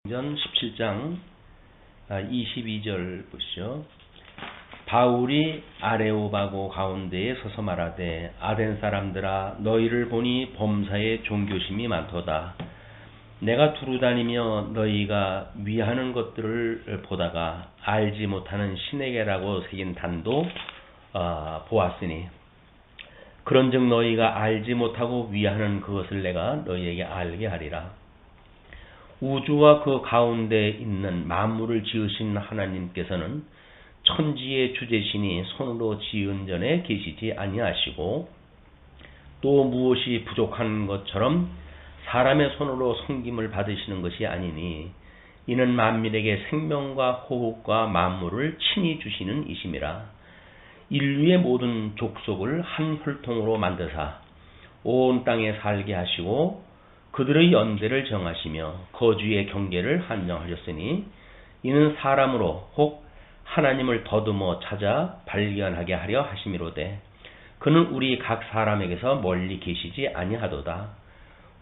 전 17장 22절 보시죠. 바울이 아레오바고 가운데에 서서 말하되 아덴 사람들아 너희를 보니 범사에 종교심이 많도다. 내가 두루다니며 너희가 위하는 것들을 보다가 알지 못하는 신에게라고 새긴 단도 보았으니 그런즉 너희가 알지 못하고 위하는 그것을 내가 너희에게 알게 하리라. 우주와 그 가운데 있는 만물을 지으신 하나님께서는 천지의 주제신이 손으로 지은 전에 계시지 아니하시고 또 무엇이 부족한 것처럼 사람의 손으로 섬김을 받으시는 것이 아니니 이는 만민에게 생명과 호흡과 만물을 친히 주시는 이심이라. 인류의 모든 족속을 한 혈통으로 만드사 온 땅에 살게 하시고 그들의 연대를 정하시며 거주의 경계를 한정하셨으니 이는 사람으로 혹 하나님을 더듬어 찾아 발견하게 하려 하심이로되 그는 우리 각 사람에게서 멀리 계시지 아니하도다.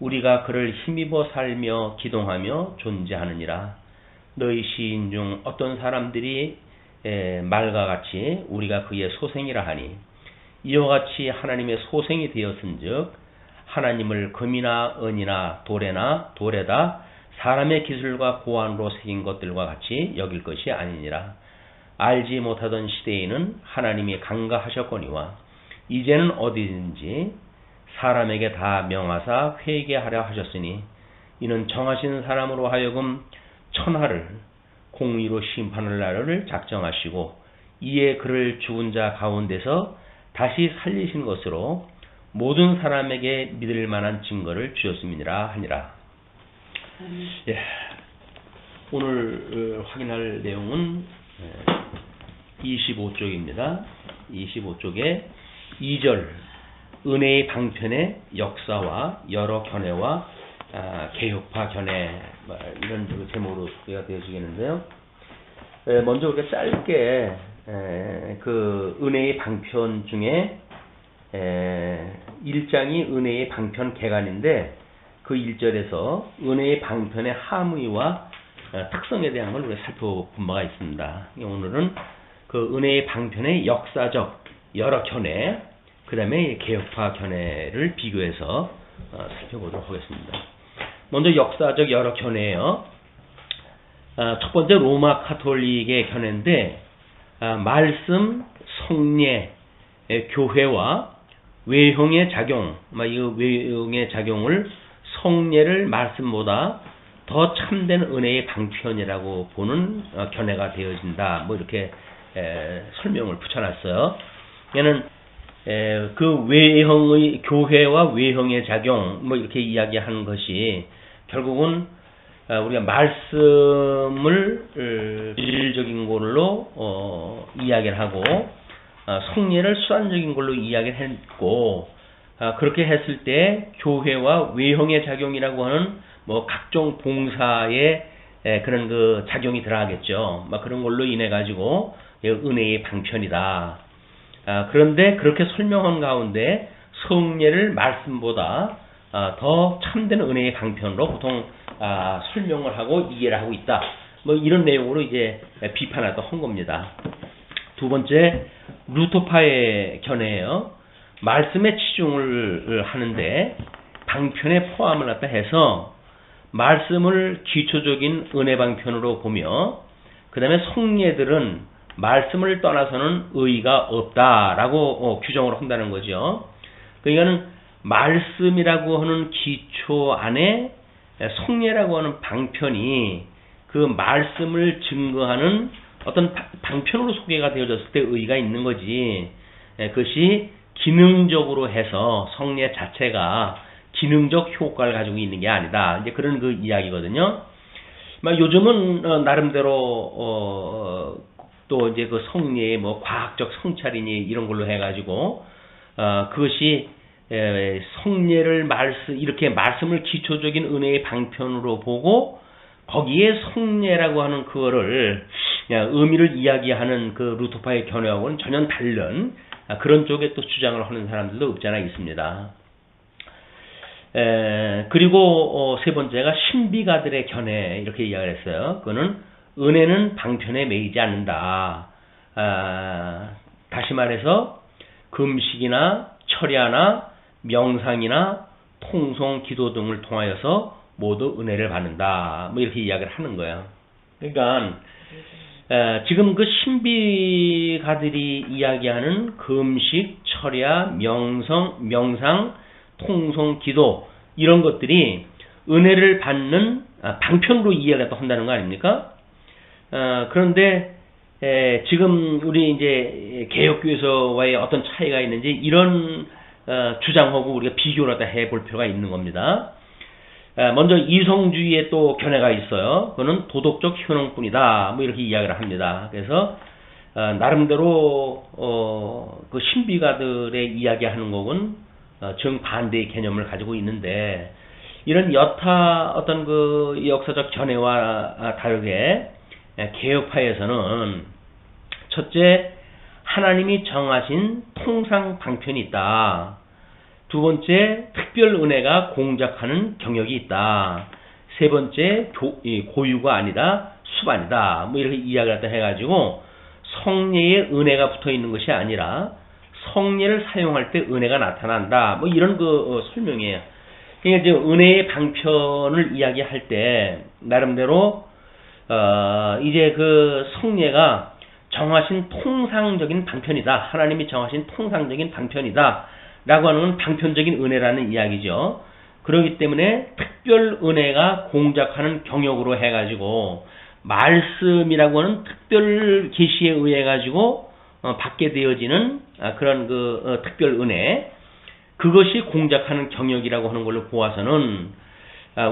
우리가 그를 힘입어 살며 기동하며 존재하느니라. 너희 시인 중 어떤 사람들이 말과 같이 우리가 그의 소생이라 하니 이와 같이 하나님의 소생이 되었은즉 하나님을 금이나 은이나 돌에다 사람의 기술과 고안으로 새긴 것들과 같이 여길 것이 아니니라. 알지 못하던 시대에는 하나님이 간과하셨거니와 이제는 어디든지 사람에게 다 명하사 회개하려 하셨으니 이는 정하신 사람으로 하여금 천하를 공의로 심판할 날을 작정하시고 이에 그를 죽은 자 가운데서 다시 살리신 것으로 모든 사람에게 믿을 만한 증거를 주셨음이니라 하니라. 예, 오늘 확인할 내용은 25쪽입니다. 25쪽에 2절 은혜의 방편의 역사와 여러 견해와 개혁파 견해 이런 제목으로 소개가 되어지겠는데요. 먼저 우리가 짧게 그 은혜의 방편 중에 1장이 은혜의 방편 개관인데 그 1절에서 은혜의 방편의 함의와 특성에 대한 걸 우리가 살펴본 바가 있습니다. 오늘은 그 은혜의 방편의 역사적 여러 견해, 그 다음에 개혁파 견해를 비교해서 살펴보도록 하겠습니다. 먼저 역사적 여러 견해예요. 첫 번째 로마 카톨릭의 견해인데 말씀, 성례, 교회와 외형의 작용, 이 외형의 작용을 성례를 말씀보다 더 참된 은혜의 방편이라고 보는 견해가 되어진다. 이렇게 설명을 붙여놨어요. 얘는 그 외형의 교회와 외형의 작용 이렇게 이야기하는 것이 결국은 우리가 말씀을 질적인 걸로 이야기를 하고 성례를 수단적인 걸로 이야기를 했고 그렇게 했을 때 교회와 외형의 작용이라고 하는 각종 봉사의 그런 그 작용이 들어가겠죠. 그런 걸로 인해 가지고 은혜의 방편이다. 그런데 그렇게 설명한 가운데 성례를 말씀보다 더 참된 은혜의 방편으로 보통 설명을 하고 이해를 하고 있다. 이런 내용으로 이제 비판을 또 한 겁니다. 두 번째 루터파의 견해예요. 말씀에 치중을 하는데 방편에 포함을 갖다 해서 말씀을 기초적인 은혜 방편으로 보며 그 다음에 성례들은 말씀을 떠나서는 의의가 없다라고 규정을 한다는 거죠. 그러니까는 말씀이라고 하는 기초 안에 성례라고 하는 방편이 그 말씀을 증거하는 어떤 방편으로 소개가 되어졌을 때 의의가 있는 거지. 그것이 기능적으로 해서 성례 자체가 기능적 효과를 가지고 있는 게 아니다. 이제 그런 그 이야기거든요. 요즘은 나름대로 또 이제 그 성례의 과학적 성찰이니 이런 걸로 해가지고 그것이 성례를 이렇게 말씀을 기초적인 은혜의 방편으로 보고 거기에 성례라고 하는 그거를 의미를 이야기하는 그 루터파의 견해하고는 전혀 다른 그런 쪽에 또 주장을 하는 사람들도 없지 않아 있습니다. 그리고 세 번째가 신비가들의 견해 이렇게 이야기를 했어요. 그거는 은혜는 방편에 매이지 않는다. 다시 말해서 금식이나 철야나 명상이나 통성, 기도 등을 통하여서 모두 은혜를 받는다. 뭐 이렇게 이야기를 하는 거예요. 그러니까 지금 그 신비가들이 이야기하는 금식, 철야, 명상, 통성, 기도 이런 것들이 은혜를 받는 방편으로 이해가 한다는 거 아닙니까? 그런데 지금 우리 이제 개혁교에서와의 어떤 차이가 있는지 이런 주장하고 우리가 비교를 해볼 필요가 있는 겁니다. 먼저 이성주의의 또 견해가 있어요. 그거는 도덕적 효능뿐이다. 뭐 이렇게 이야기를 합니다. 그래서 나름대로 그 신비가들의 이야기하는 것은 정반대의 개념을 가지고 있는데 이런 여타 어떤 그 역사적 견해와 다르게 개혁파에서는 첫째, 하나님이 정하신 통상 방편이 있다. 두 번째, 특별 은혜가 공작하는 경역이 있다. 세 번째, 고유가 아니다, 수반이다. 뭐 이렇게 이야기를 해가지고 성례에 은혜가 붙어 있는 것이 아니라 성례를 사용할 때 은혜가 나타난다. 뭐 이런 그 설명이에요. 그러니까 이제 은혜의 방편을 이야기할 때 나름대로 이제 그 성례가 정하신 통상적인 방편이다. 하나님이 정하신 통상적인 방편이다. 라고 하는 건 방편적인 은혜라는 이야기죠. 그렇기 때문에 특별 은혜가 공작하는 경역으로 해가지고 말씀이라고 하는 특별 계시에 의해 가지고 받게 되어지는 그런 그 특별 은혜, 그것이 공작하는 경역이라고 하는 걸로 보아서는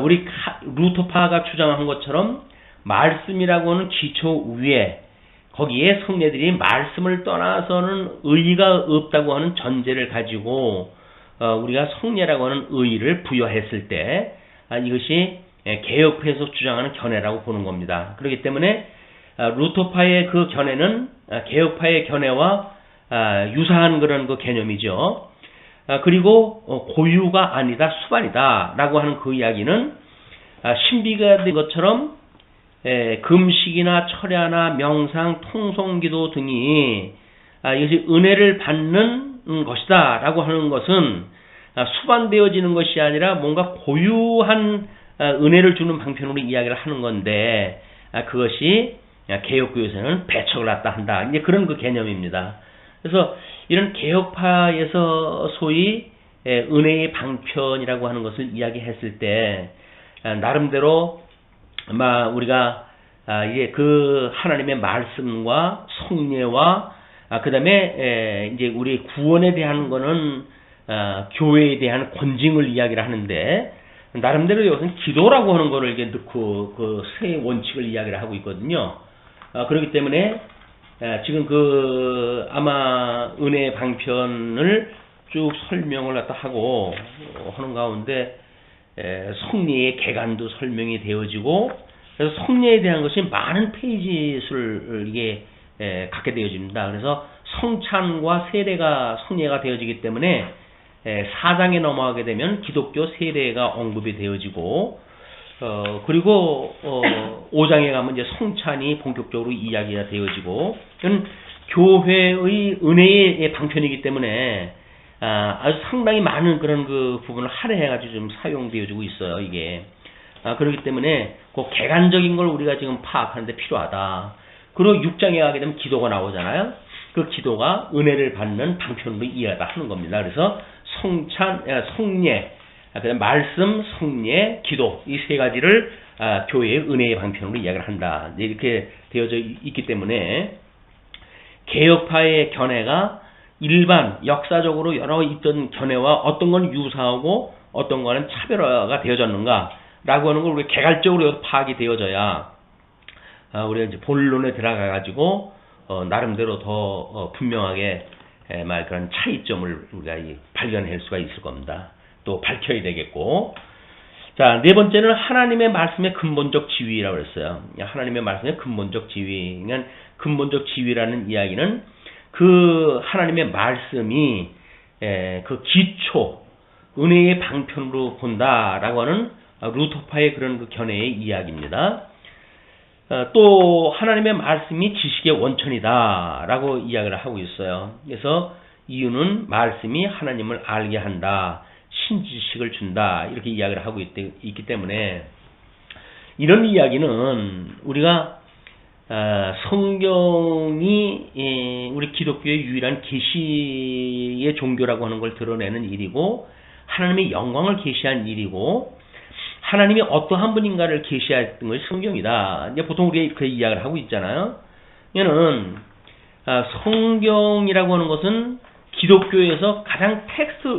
우리 루터파가 주장한 것처럼 말씀이라고 하는 기초 위에 거기에 성례들이 말씀을 떠나서는 의의가 없다고 하는 전제를 가지고 우리가 성례라고 하는 의의를 부여했을 때 이것이 개혁파에서 주장하는 견해라고 보는 겁니다. 그렇기 때문에 루터파의 그 견해는 개혁파의 견해와 유사한 그런 그 개념이죠. 그리고 고유가 아니다, 수반이다 라고 하는 그 이야기는 신비가 된 것처럼 금식이나 철야나 명상, 통성기도 등이 이것이 은혜를 받는 것이다 라고 하는 것은 수반되어지는 것이 아니라 뭔가 고유한 은혜를 주는 방편으로 이야기를 하는 건데 그것이 개혁교에서는 배척을 갖다 한다. 이제 그런 그 개념입니다. 그래서 이런 개혁파에서 소위 은혜의 방편이라고 하는 것을 이야기했을 때 나름대로 아마 우리가 이제 그 하나님의 말씀과 성례와 그다음에 이제 우리 구원에 대한 거는 교회에 대한 권징을 이야기를 하는데 나름대로 이것은 기도라고 하는 거를 이제 넣고 그 세 원칙을 이야기를 하고 있거든요. 그렇기 때문에 지금 그 아마 은혜 방편을 쭉 설명을 갖다 하고 하는 가운데 성례의 개간도 설명이 되어지고 그래서 성례에 대한 것이 많은 페이지 수를 이게 갖게 되어집니다. 그래서 성찬과 세례가 성례가 되어지기 때문에 4장에 넘어가게 되면 기독교 세례가 언급이 되어지고 그리고 5장에 가면 이제 성찬이 본격적으로 이야기가 되어지고 이건 교회의 은혜의 방편이기 때문에 아주 상당히 많은 그런 그 부분을 할애해가지고 좀 사용되어지고 있어요, 이게. 그렇기 때문에 그 개간적인 걸 우리가 지금 파악하는데 필요하다. 그리고 6장에 가게 되면 기도가 나오잖아요. 그 기도가 은혜를 받는 방편으로 이해하다 하는 겁니다. 그래서 성찬, 성례, 그다음 말씀, 성례, 기도 이 세 가지를 교회의 은혜의 방편으로 이야기를 한다. 이렇게 되어져 있기 때문에 개혁파의 견해가 일반 역사적으로 여러 있던 견해와 어떤 건 유사하고 어떤 거는 차별화가 되어졌는가라고 하는 걸 우리 개괄적으로 파악이 되어져야 우리가 이제 본론에 들어가 가지고 나름대로 더 분명하게 말 그런 차이점을 우리가 발견할 수가 있을 겁니다. 또 밝혀야 되겠고. 자, 네 번째는 하나님의 말씀의 근본적 지위라고 했어요. 하나님의 말씀의 근본적 지위. 그러니까 근본적 지위라는 이야기는 그 하나님의 말씀이 그 기초, 은혜의 방편으로 본다라고 하는 루터파의 그런 그 견해의 이야기입니다. 또 하나님의 말씀이 지식의 원천이다라고 이야기를 하고 있어요. 그래서 이유는 말씀이 하나님을 알게 한다, 신지식을 준다 이렇게 이야기를 하고 있기 때문에 이런 이야기는 우리가 성경이 우리 기독교의 유일한 계시의 종교라고 하는 걸 드러내는 일이고 하나님의 영광을 계시한 일이고 하나님이 어떠한 분인가를 계시했던 것이 성경이다. 이제 보통 우리가 이렇게 이야기를 하고 있잖아요. 이거는 성경이라고 하는 것은 기독교에서 가장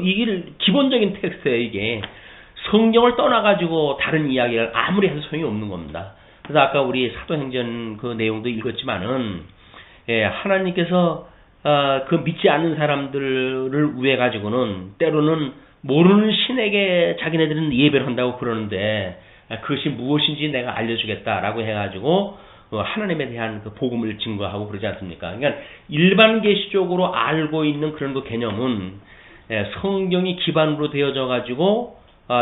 이게 기본적인 텍스트예요. 이게 성경을 떠나가지고 다른 이야기를 아무리 해도 소용이 없는 겁니다. 그래서 아까 우리 사도행전 그 내용도 읽었지만은 하나님께서 그 믿지 않는 사람들을 위해 가지고는 때로는 모르는 신에게 자기네들은 예배를 한다고 그러는데 그것이 무엇인지 내가 알려주겠다라고 해가지고 하나님에 대한 그 복음을 증거하고 그러지 않습니까? 그러니까 일반 계시적으로 알고 있는 그런 그 개념은 성경이 기반으로 되어져 가지고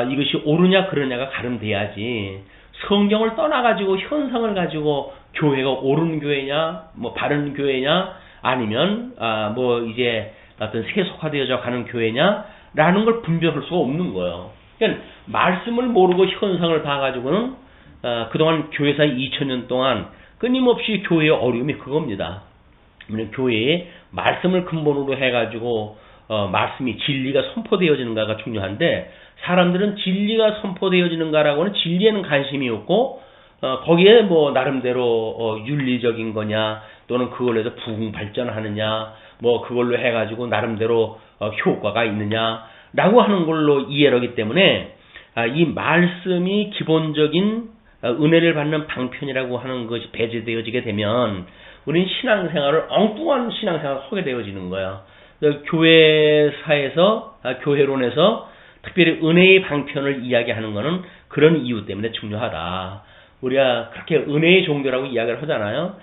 이것이 옳으냐 그러냐가 가름돼야지 성경을 떠나가지고 현상을 가지고 교회가 옳은 교회냐 뭐 바른 교회냐 아니면 뭐 이제 어떤 세속화되어져 가는 교회냐라는 걸 분별할 수가 없는 거예요. 그러니까 말씀을 모르고 현상을 봐가지고는 그동안 교회사 2000년 동안 끊임없이 교회의 어려움이 그겁니다. 교회에 말씀을 근본으로 해가지고 말씀이 진리가 선포되어지는가가 중요한데 사람들은 진리가 선포되어지는가라고는 진리에는 관심이 없고 거기에 뭐 나름대로 윤리적인 거냐 또는 그걸로 해서 부흥 발전하느냐 뭐 그걸로 해가지고 나름대로 효과가 있느냐라고 하는 걸로 이해를 하기 때문에 이 말씀이 기본적인 은혜를 받는 방편이라고 하는 것이 배제되어지게 되면 우리는 신앙생활을 엉뚱한 신앙생활을 하게 되어지는 거예요. 교회사에서 교회론에서 특별히 은혜의 방편을 이야기하는 것은 그런 이유 때문에 중요하다. 우리가 그렇게 은혜의 종교라고 이야기를 하잖아요.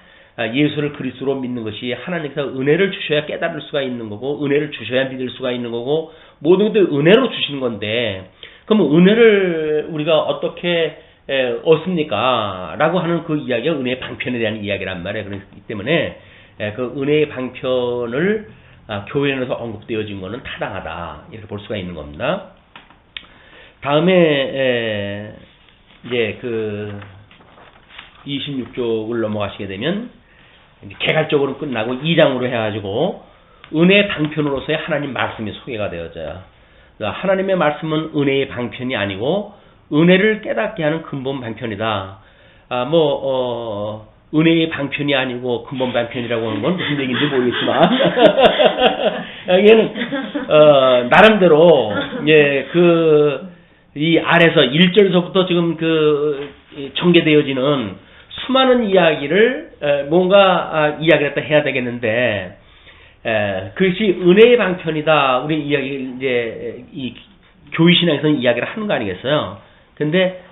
예수를 그리스도로 믿는 것이 하나님께서 은혜를 주셔야 깨달을 수가 있는 거고 은혜를 주셔야 믿을 수가 있는 거고 모든 것들 은혜로 주시는 건데 그럼 은혜를 우리가 어떻게 얻습니까? 라고 하는 그 이야기가 은혜의 방편에 대한 이야기란 말이에요. 그렇기 때문에 그 은혜의 방편을 교회에서 언급되어진 것은 타당하다 이렇게 볼 수가 있는 겁니다. 다음에 이제 그 26쪽을 넘어가시게 되면 개괄적으로 끝나고 2장으로 해가지고 은혜의 방편으로서의 하나님 말씀이 소개가 되어져요. 하나님의 말씀은 은혜의 방편이 아니고 은혜를 깨닫게 하는 근본 방편이다. 은혜의 방편이 아니고 근본 방편이라고 하는 건 무슨 얘기인지 모르겠지만 얘는 나름대로 이 아래서 1절서부터 지금 전개되어지는 수많은 이야기를 뭔가 이야기를 해야 되겠는데 그것이 은혜의 방편이다. 우리 이야기 이제 이 교회신앙에서는 이야기를 하는 거 아니겠어요? 근데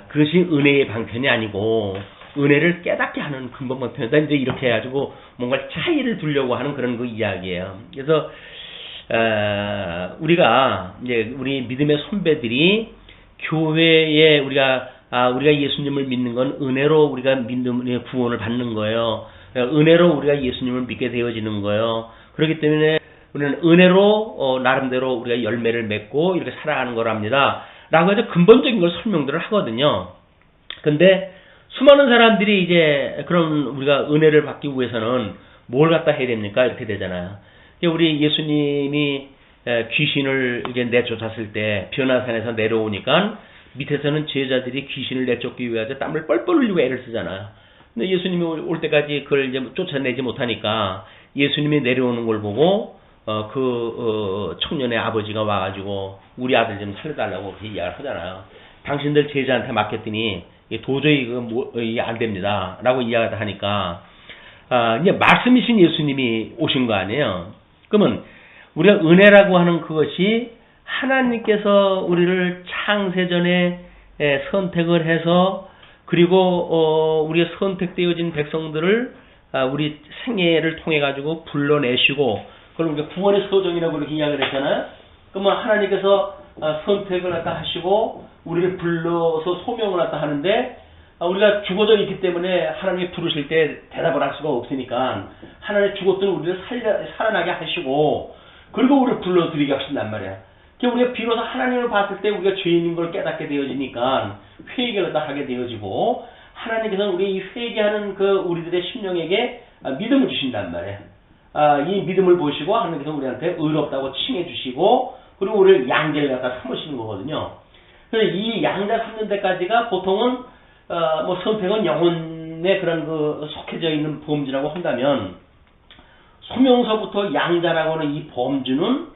그것이 은혜의 방편이 아니고 은혜를 깨닫게 하는 근본 방편이다. 이제 이렇게 해가지고 뭔가 차이를 두려고 하는 그런 그 이야기예요. 그래서 우리가 이제 우리 믿음의 선배들이 교회에 우리가 예수님을 믿는 건 은혜로 우리가 믿음의 구원을 받는 거예요. 은혜로 우리가 예수님을 믿게 되어지는 거예요. 그렇기 때문에 우리는 은혜로 나름대로 우리가 열매를 맺고 이렇게 살아가는 거랍니다. 라고 해서 근본적인 걸 설명들을 하거든요. 근데 수많은 사람들이 이제 그럼 우리가 은혜를 받기 위해서는 뭘 갖다 해야 됩니까? 이렇게 되잖아요. 우리 예수님이 귀신을 이제 내쫓았을 때 변화산에서 내려오니까 밑에서는 제자들이 귀신을 내쫓기 위해서 땀을 뻘뻘 흘리고 애를 쓰잖아요. 근데 예수님이 올 때까지 그걸 이제 쫓아내지 못하니까 예수님이 내려오는 걸 보고 청년의 아버지가 와가지고 우리 아들 좀 살려달라고 그렇게 이야기를 하잖아요. 당신들 제자한테 맡겼더니 도저히 이게 안 됩니다. 라고 이야기를 하니까 이제 말씀이신 예수님이 오신 거 아니에요. 그러면 우리가 은혜라고 하는 그것이 하나님께서 우리를 창세전에 선택을 해서 그리고 우리가 선택되어진 백성들을 우리 생애를 통해 가지고 불러내시고 그걸 우리가 구원의 서정이라고 이렇게 이야기를 했잖아요. 그러면 하나님께서 선택을 갖다 하시고 우리를 불러서 소명을 갖다 하는데 우리가 죽어져 있기 때문에 하나님이 부르실 때 대답을 할 수가 없으니까 하나님 죽었던 우리를 살아나게 하시고 그리고 우리를 불러들이게 하신단 말이야. 우리가 비로소 하나님을 봤을 때 우리가 죄인인 걸 깨닫게 되어지니까 회개를 다 하게 되어지고 하나님께서는 우리 이 회개하는 그 우리들의 심령에게 믿음을 주신단 말이야. 이 믿음을 보시고 하나님께서 우리한테 의롭다고 칭해 주시고 그리고 우리를 양자를 갖다 삼으시는 거거든요. 그래서 이 양자 삼는 데까지가 보통은 뭐 선택은 영혼에 그런 그 속해져 있는 범주라고 한다면 소명서부터 양자라고 하는 이 범주는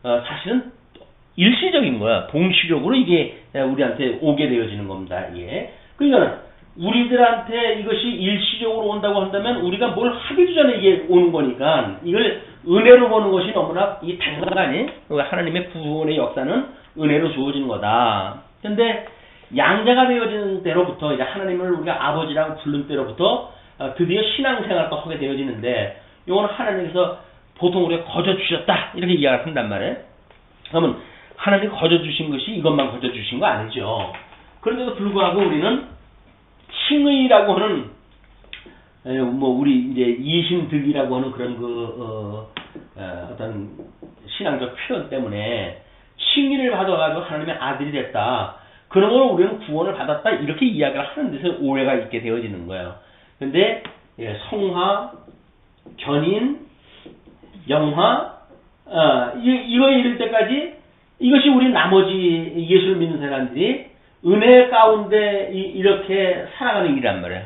사실은 일시적인 거야. 동시력으로 이게 우리한테 오게 되어지는 겁니다. 예. 그러니까 우리들한테 이것이 일시적으로 온다고 한다면 우리가 뭘 하기도 전에 이게 오는 거니까 이걸 은혜로 보는 것이 너무나 이 당연하니 하나님의 구원의 역사는 은혜로 주어지는 거다. 그런데 양자가 되어지는 때로부터 이제 하나님을 우리가 아버지라고 부른 때로부터 드디어 신앙생활을 하게 되어지는데 이거는 하나님께서 보통 우리가 거저 주셨다 이렇게 이야기를 한단 말이에요. 그러면 하나님이 거저 주신 것이 이것만 거저 주신 거 아니죠. 그런데도 불구하고 우리는 칭의라고 하는 뭐 우리 이제 이신득이라고 하는 그런 어떤 신앙적 표현 때문에 칭의를 받아가지고 하나님의 아들이 됐다. 그러므로 우리는 구원을 받았다 이렇게 이야기를 하는 데서 오해가 있게 되어지는 거예요. 그런데 성화, 견인, 영화 이거에 이를 때까지 이것이 우리 나머지 예수를 믿는 사람들이 은혜 가운데 이렇게 살아가는 일이란 말이에요.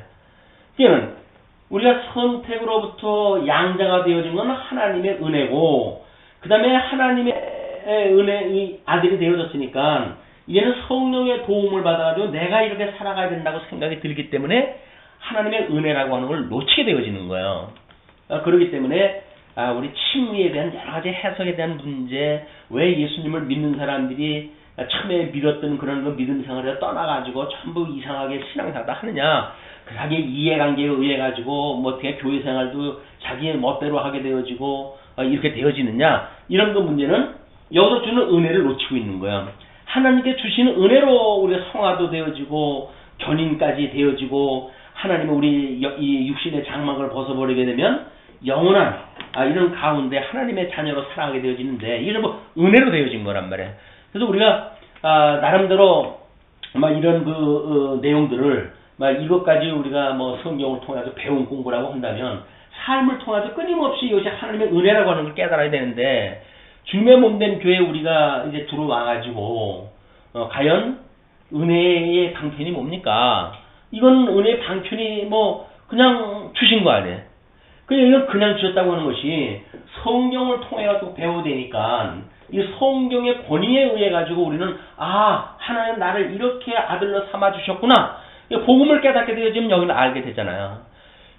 그러니까 우리가 선택으로부터 양자가 되어진 건 하나님의 은혜고 그 다음에 하나님의 은혜의 아들이 되어졌으니까 이제는 성령의 도움을 받아가지고 내가 이렇게 살아가야 된다고 생각이 들기 때문에 하나님의 은혜라고 하는 걸 놓치게 되어지는 거예요. 그렇기 때문에 우리 칭의에 대한 여러 가지 해석에 대한 문제, 왜 예수님을 믿는 사람들이 처음에 믿었던 그런 그 믿음 생활을 떠나가지고 전부 이상하게 신앙생활을 하느냐, 자기 이해관계에 의해 가지고 뭐 어떻게 교회 생활도 자기의 멋대로 하게 되어지고 이렇게 되어지느냐, 이런 그 문제는 여기서 주는 은혜를 놓치고 있는 거예요. 하나님께 주시는 은혜로 우리가 성화도 되어지고 견인까지 되어지고 하나님은 우리 이 육신의 장막을 벗어버리게 되면 영원한 이런 가운데 하나님의 자녀로 살아가게 되어지는데 이게 뭐 은혜로 되어진 거란 말이에요. 그래서 우리가 나름대로 막 이런 그 내용들을 막 이것까지 우리가 뭐 성경을 통해서 배운 공부라고 한다면 삶을 통해서 끊임없이 이것이 하나님의 은혜라고 하는 걸 깨달아야 되는데 주님의 몸된 교회에 우리가 이제 들어와가지고 과연 은혜의 방편이 뭡니까? 이건 은혜의 방편이 뭐 그냥 주신 거 아니에요. 이건 그냥 주셨다고 하는 것이 성경을 통해서 배워야 되니까 이 성경의 권위에 의해 가지고 우리는 하나님 나를 이렇게 아들로 삼아 주셨구나. 복음을 깨닫게 되어지면 여기는 알게 되잖아요.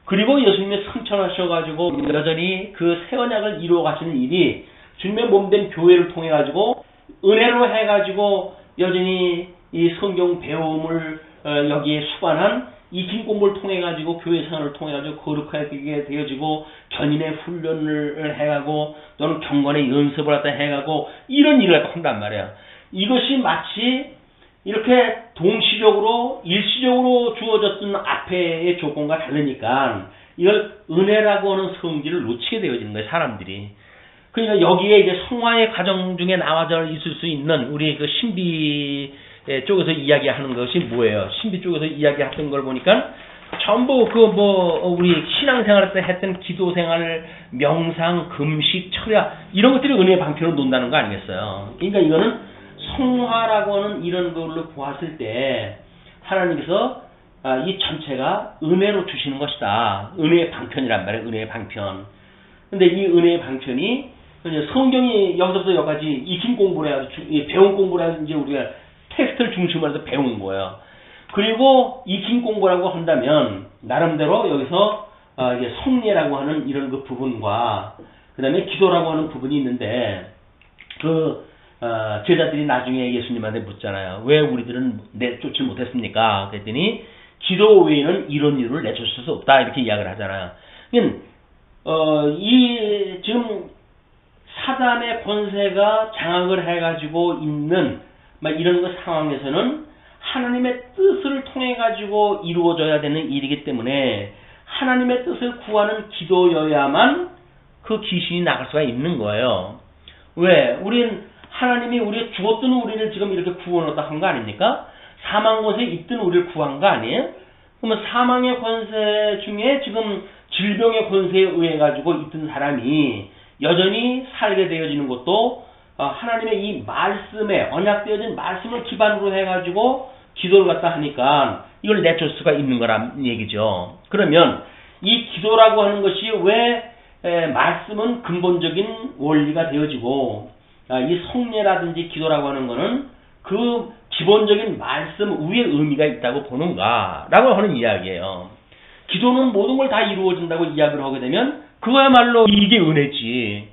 그리고 예수님이 승천하셔가지고 여전히 그 새 언약을 이루어 가시는 일이 주님의 몸된 교회를 통해 가지고 은혜로 해가지고 여전히 이 성경 배움을 여기에 수반한 이 긴 공부를 통해 가지고 교회 생활을 통해 가지고 거룩하게 되어지고 견인의 훈련을 해가고 또는 경건의 연습을 갖다 해가고 이런 일을 한단 말이야. 이것이 마치 이렇게 동시적으로 일시적으로 주어졌던 앞에의 조건과 다르니까 이걸 은혜라고 하는 성질을 놓치게 되어지는 거예요, 사람들이. 그러니까 여기에 이제 성화의 과정 중에 나와져 있을 수 있는 우리 그 신비 쪽에서 이야기하는 것이 뭐예요? 신비 쪽에서 이야기했던 걸 보니까 전부 우리 신앙생활 때 했던 기도생활, 명상, 금식, 철야 이런 것들이 은혜의 방편으로 논다는 거 아니겠어요? 그러니까 이거는 성화라고 하는 이런 걸로 보았을 때 하나님께서 이 전체가 은혜로 주시는 것이다. 은혜의 방편이란 말이에요. 은혜의 방편. 근데 이 은혜의 방편이 성경이 여기서부터 여기까지 익힌 공부를 해가지고 배운 공부를 해서 이제 우리가 텍스트를 중심으로 해서 배운 거예요. 그리고 익힌 공부라고 한다면 나름대로 여기서 이제 성례라고 하는 이런 그 부분과 그 다음에 기도라고 하는 부분이 있는데 제자들이 나중에 예수님한테 묻잖아요. 왜 우리들은 내쫓지 못했습니까? 그랬더니 기도 외에는 이런 일을 내쫓을 수 없다 이렇게 이야기를 하잖아요. 지금 사단의 권세가 장악을 해가지고 있는 막 이런 그 상황에서는 하나님의 뜻을 통해 가지고 이루어져야 되는 일이기 때문에 하나님의 뜻을 구하는 기도여야만 그 귀신이 나갈 수가 있는 거예요. 왜? 우린 하나님이 우리가 죽었던 우리를 지금 이렇게 구원했다 한 거 아닙니까? 사망 권세에 있던 우리를 구한 거 아니에요? 그러면 사망의 권세 중에 지금 질병의 권세에 의해 가지고 있던 사람이 여전히 살게 되어지는 것도 하나님의 이 말씀에 언약되어진 말씀을 기반으로 해가지고 기도를 갖다 하니까 이걸 내줄 수가 있는 거란 얘기죠. 그러면 이 기도라고 하는 것이 왜 말씀은 근본적인 원리가 되어지고 이 성례라든지 기도라고 하는 거는 그 기본적인 말씀 위에 의미가 있다고 보는가라고 하는 이야기예요. 기도는 모든 걸 다 이루어진다고 이야기를 하게 되면 그거야말로 이게 은혜지.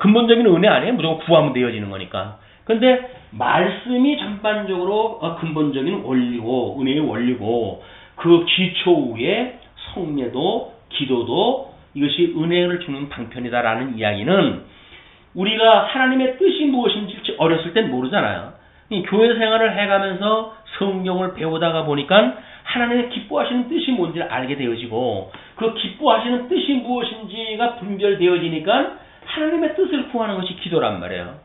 근본적인 은혜 아니에요? 무조건 구하면 되어지는 거니까. 근데 말씀이 전반적으로 근본적인 원리고 은혜의 원리고 그 기초 위에 성례도 기도도 이것이 은혜를 주는 방편이다라는 이야기는 우리가 하나님의 뜻이 무엇인지 어렸을 땐 모르잖아요. 교회 생활을 해가면서 성경을 배우다가 보니까 하나님의 기뻐하시는 뜻이 뭔지를 알게 되어지고 그 기뻐하시는 뜻이 무엇인지가 분별되어지니까 하나님의 뜻을 구하는 것이 기도란 말이에요.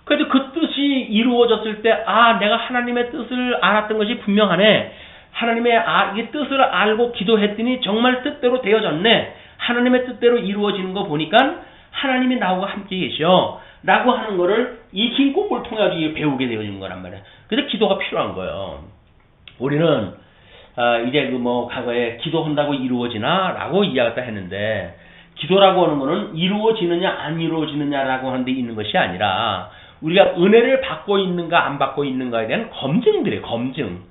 그래도 그 뜻이 이루어졌을 때 내가 하나님의 뜻을 알았던 것이 분명하네. 하나님의 이 뜻을 알고 기도했더니 정말 뜻대로 되어졌네. 하나님의 뜻대로 이루어지는 거 보니까 하나님이 나하고 함께 계셔. 라고 하는 거를 이 긴 공부를 통해 배우게 되어지는 거란 말이에요. 그래서 기도가 필요한 거예요. 우리는 이제 과거에 기도한다고 이루어지나? 라고 이야기했다 했는데 기도라고 하는 거는 이루어지느냐 안 이루어지느냐라고 하는 데 있는 것이 아니라 우리가 은혜를 받고 있는가 안 받고 있는가에 대한 검증들이에요. 검증.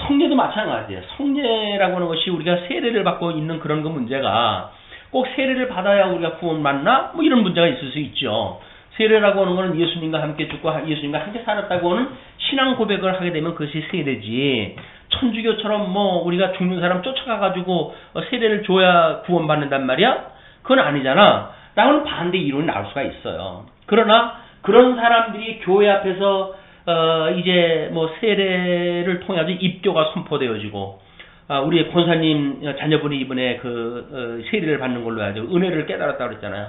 성례도 마찬가지예요. 성례라고 하는 것이 우리가 세례를 받고 있는 그런 그 문제가 꼭 세례를 받아야 우리가 구원받나? 이런 문제가 있을 수 있죠. 세례라고 하는 것은 예수님과 함께 죽고 예수님과 함께 살았다고 하는 신앙 고백을 하게 되면 그것이 세례지. 천주교처럼 우리가 죽는 사람 쫓아가가지고 세례를 줘야 구원받는단 말이야? 그건 아니잖아. 라고는 반대 이론이 나올 수가 있어요. 그러나 그런 사람들이 교회 앞에서 이제 세례를 통해서 입교가 선포되어지고 우리 권사님 자녀분이 이번에 세례를 받는 걸로 해야죠. 은혜를 깨달았다고 그랬잖아요.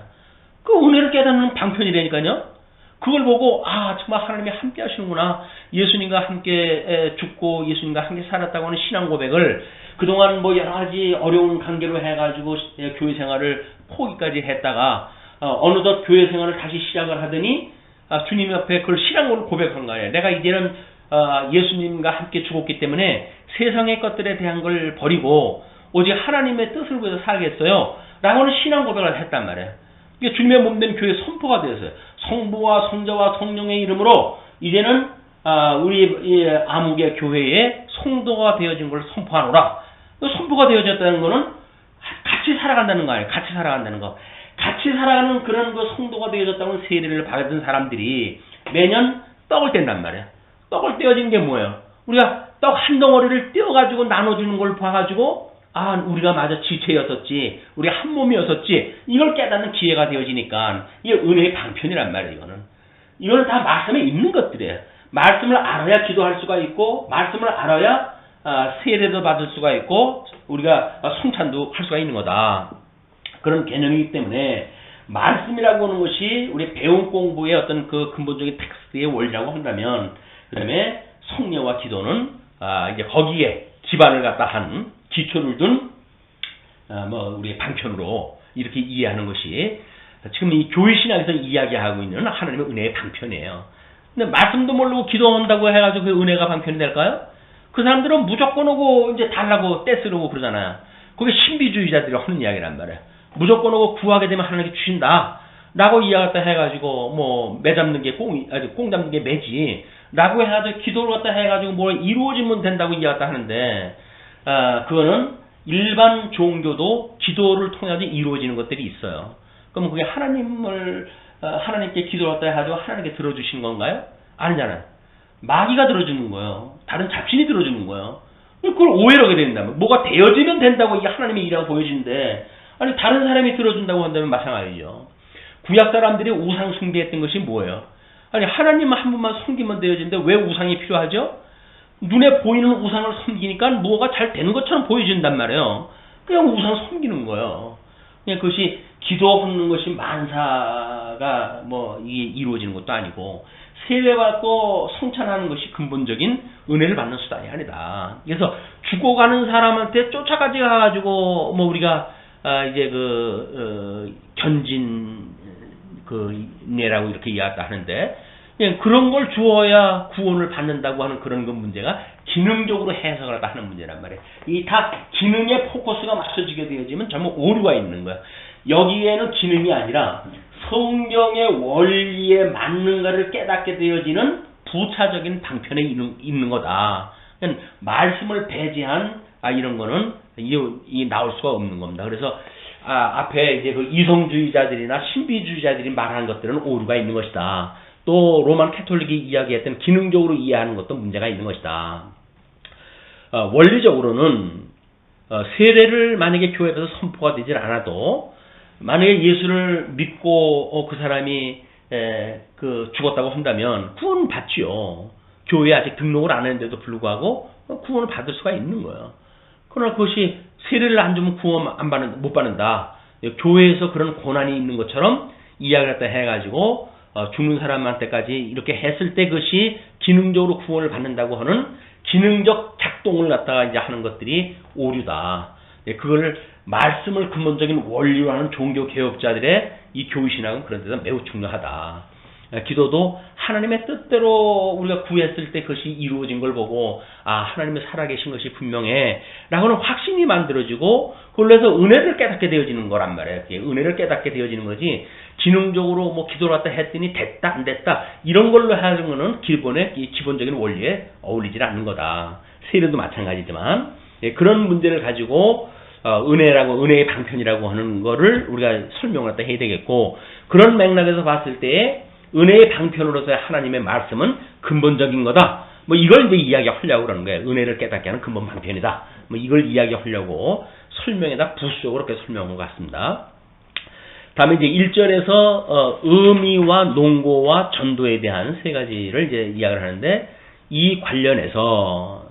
그 은혜를 깨닫는 방편이라니까요. 그걸 보고 정말 하나님이 함께 하시는구나. 예수님과 함께 죽고 예수님과 함께 살았다고 하는 신앙 고백을 그동안 여러 가지 어려운 관계로 해가지고 교회 생활을 포기까지 했다가 어느덧 교회 생활을 다시 시작을 하더니 주님 옆에 그걸 신앙으로 고백한 거예요. 내가 이제는 예수님과 함께 죽었기 때문에 세상의 것들에 대한 걸 버리고 오직 하나님의 뜻을 위해서 살겠어요. 라고 하는 신앙 고백을 했단 말이에요. 이게 주님의 몸된 교회 선포가 되었어요. 성부와 성자와 성령의 이름으로 이제는 우리 아무개 교회의 성도가 되어진 걸 선포하노라. 선포가 되어졌다는 거는 같이 살아간다는 거 아니에요. 같이 살아간다는 거. 같이 살아가는 그런 그 성도가 되어졌다는 세례를 받은 사람들이 매년 떡을 뗀단 말이에요. 떡을 떼어진 게 뭐예요? 우리가 떡 한 덩어리를 떼어가지고 나눠주는 걸 봐가지고 우리가 마저 지체였었지, 우리 한 몸이었었지, 이걸 깨닫는 기회가 되어지니까 이게 은혜의 방편이란 말이에요. 이거는 다 말씀에 있는 것들이에요. 말씀을 알아야 기도할 수가 있고 말씀을 알아야 세례도 받을 수가 있고 우리가 성찬도 할 수가 있는 거다. 그런 개념이기 때문에 말씀이라고 하는 것이 우리 배움 공부의 어떤 그 근본적인 텍스트의 원리라고 한다면 그다음에 성례와 기도는 이제 거기에 기반을 갖다 한 기초를 둔 우리의 방편으로 이렇게 이해하는 것이 지금 이 교회 신학에서 이야기하고 있는 하나님의 은혜의 방편이에요. 근데 말씀도 모르고 기도한다고 해가지고 그 은혜가 방편이 될까요? 그 사람들은 무조건 오고 이제 달라고 떼쓰려고 그러잖아요. 그게 신비주의자들이 하는 이야기란 말이에요. 무조건 오고 구하게 되면 하나님께 주신다. 라고 이야기했다 해가지고 매 잡는 게 꽁 잡는 게 매지. 라고 해가지고 기도를 갖다 해가지고 뭘 이루어지면 된다고 이야기했다 하는데 그거는 일반 종교도 기도를 통해서 이루어지는 것들이 있어요. 그럼 그게 하나님께 기도를 갖다 해가지고 하나님께 들어주신 건가요? 아니잖아요. 마귀가 들어주는 거예요. 다른 잡신이 들어주는 거예요. 그걸 오해를 하게 된다면 뭐가 되어지면 된다고 이게 하나님의 일이라고 보여지는데 아니 다른 사람이 들어준다고 한다면 마찬가지죠. 구약 사람들이 우상 숭배했던 것이 뭐예요? 아니 하나님 한 분만 섬기면 되어지는데 왜 우상이 필요하죠? 눈에 보이는 우상을 섬기니까 뭐가 잘 되는 것처럼 보여진단 말이에요. 그냥 우상 섬기는 거예요. 그냥 그것이 기도하는 것이 만사가 뭐 이게 이루어지는 것도 아니고 세례받고 성찬하는 것이 근본적인 은혜를 받는 수단이 아니다. 그래서 죽어가는 사람한테 쫓아가지 가가지고 뭐 우리가 이제 견진 은혜라고 이렇게 이야기했다 하는데 그런 걸 주어야 구원을 받는다고 하는 그런 그 문제가 기능적으로 해석을 하다 하는 문제란 말이에요. 이 다 기능의 포커스가 맞춰지게 되어지면 전부 오류가 있는 거예요. 여기에는 기능이 아니라 성경의 원리에 맞는가를 깨닫게 되어지는 부차적인 방편에 있는 거다. 그러니까 말씀을 배제한 이런 거는 이 나올 수가 없는 겁니다. 그래서 앞에 이제 그 이성주의자들이나 신비주의자들이 말하는 것들은 오류가 있는 것이다. 또 로만 캐톨릭이 이야기했던 기능적으로 이해하는 것도 문제가 있는 것이다. 원리적으로는 세례를 만약에 교회에서 선포가 되질 않아도 만약에 예수를 믿고 그 사람이 죽었다고 한다면 구원을 받지요. 교회에 아직 등록을 안 했는데도 불구하고 구원을 받을 수가 있는 거예요. 그러나 그것이 세례를 안 주면 구원 못 받는다. 교회에서 그런 고난이 있는 것처럼 이야기를 갖다 해가지고 죽는 사람한테까지 이렇게 했을 때 그것이 기능적으로 구원을 받는다고 하는 기능적 작동을 갖다가 이제 하는 것들이 오류다. 그걸 말씀을 근본적인 원리로 하는 종교 개혁자들의 이 교의신학은 그런 데서 매우 중요하다. 기도도 하나님의 뜻대로 우리가 구했을 때 그것이 이루어진 걸 보고 하나님의 살아계신 것이 분명해 라고는 확신이 만들어지고 그걸로 해서 은혜를 깨닫게 되어지는 거란 말이에요. 은혜를 깨닫게 되어지는 거지 기능적으로 뭐 기도를 갖다 했더니 됐다 안 됐다 이런 걸로 하는 거는 기본적인 원리에 어울리질 않는 거다. 세례도 마찬가지지만 그런 문제를 가지고 은혜의 방편이라고 하는 거를 우리가 설명을 갖다 해야 되겠고 그런 맥락에서 봤을 때 은혜의 방편으로서의 하나님의 말씀은 근본적인 거다. 뭐 이걸 이제 이야기하려고 그러는 거예요. 은혜를 깨닫게 하는 근본 방편이다. 뭐 이걸 이야기하려고 설명에다 부수적으로 그렇게 설명한 것 같습니다. 다음에 이제 1절에서 의미와 농고와 전도에 대한 세 가지를 이제 이야기를 하는데 이 관련해서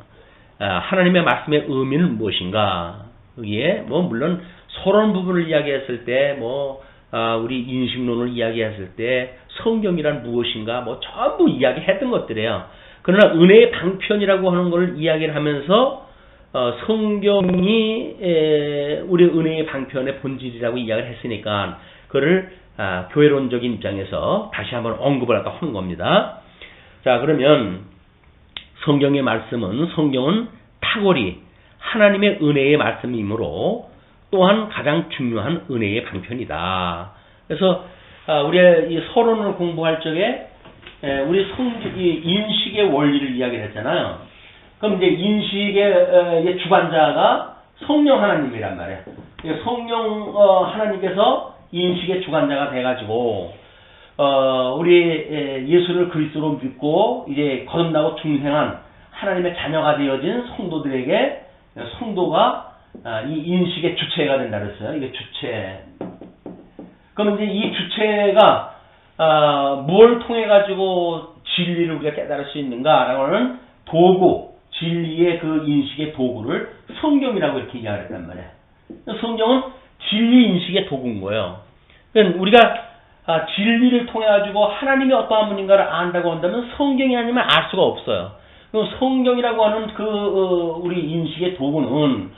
하나님의 말씀의 의미는 무엇인가? 여기에 뭐 물론 서론 부분을 이야기했을 때 우리 인식론을 이야기했을 때 성경이란 무엇인가 뭐 전부 이야기했던 것들이에요. 그러나 은혜의 방편이라고 하는 걸 이야기를 하면서 성경이 우리 은혜의 방편의 본질이라고 이야기를 했으니까 그를 교회론적인 입장에서 다시 한번 언급을 하는 겁니다. 자, 그러면 성경은 탁월히 하나님의 은혜의 말씀이므로 또한 가장 중요한 은혜의 방편이다. 그래서 우리가 이 서론을 공부할 적에 우리 인식의 원리를 이야기를 했잖아요. 그럼 이제 인식의 주관자가 성령 하나님이란 말이에요. 성령 하나님께서 인식의 주관자가 돼가지고 우리 예수를 그리스도로 믿고 이제 거듭나고 중생한 하나님의 자녀가 되어진 성도들에게 성도가 이 인식의 주체가 된다 그랬어요. 이게 주체. 그럼 이제 이 주체가 뭘 통해 가지고 진리를 우리가 깨달을 수 있는가라고 하는 도구, 진리의 그 인식의 도구를 성경이라고 이렇게 이야기했단 말이에요. 성경은 진리 인식의 도구인 거예요. 그러니까 우리가 진리를 통해 가지고 하나님이 어떠한 분인가를 안다고 한다면 성경이 아니면 알 수가 없어요. 그럼 성경이라고 하는 우리 인식의 도구는